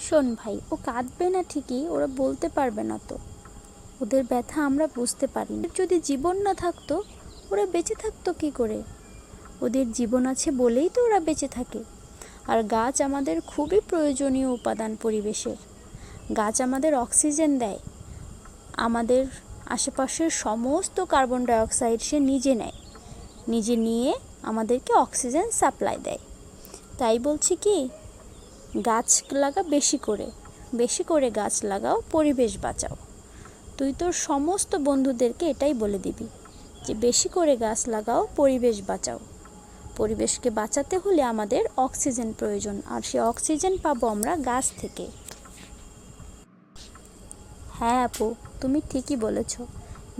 শোন ভাই, ও কাঁদবে না ঠিকই, ওরা বলতে পারবে না তো। ওদের ব্যথা আমরা বুঝতে পারি না। যদি জীবন না থাকতো ওরা বেঁচে থাকতো কী করে? ওদের জীবন আছে বলেই তো ওরা বেঁচে থাকে। আর গাছ আমাদের খুবই প্রয়োজনীয় উপাদান পরিবেশের। গাছ আমাদের অক্সিজেন দেয়, আমাদের আশেপাশের সমস্ত কার্বন ডাইঅক্সাইড সে নিজে নেয়, নিজে নিয়ে আমাদেরকে অক্সিজেন সাপ্লাই দেয়। তাই বলছি কি, গাছ লাগা বেশি করে গাছ লাগাও, পরিবেশ বাঁচাও। তুই তোর সমস্ত বন্ধুদেরকে এটাই বলে দিবি যে বেশি করে গাছ লাগাও, পরিবেশ বাঁচাও। পরিবেশকে বাঁচাতে হলে আমাদের অক্সিজেন প্রয়োজন, আর সে অক্সিজেন পাবো আমরা গাছ থেকে। হ্যাঁ আপু, তুমি ঠিকই বলেছ।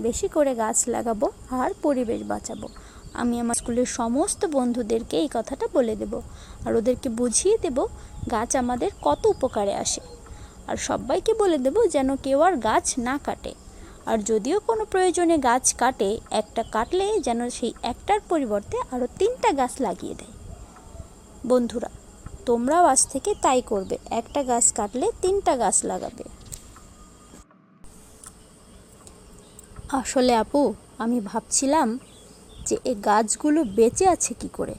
বেশি করে গাছ লাগাবো আর পরিবেশ বাঁচাবো। আমি আমার স্কুলের সমস্ত বন্ধুদেরকে এই কথাটা বলে দেব, আর ওদেরকে বুঝিয়ে দেব গাছ আমাদের কত উপকারে আসে। আর সবাইকে বলে দেব যেন কেউ আর গাছ না কাটে। আর যদিও কোনো প্রয়োজনে গাছ কাটে, একটা কাটলে যেন সেই একটার পরিবর্তে আরও 3টা গাছ লাগিয়ে দেয়। বন্ধুরা, তোমরাও আজ থেকে তাই করবে, একটা গাছ কাটলে 3টা গাছ লাগাবে। আসলে আপু, আমি ভাবছিলাম যে এই গাছগুলো বেঁচে আছে কি করে।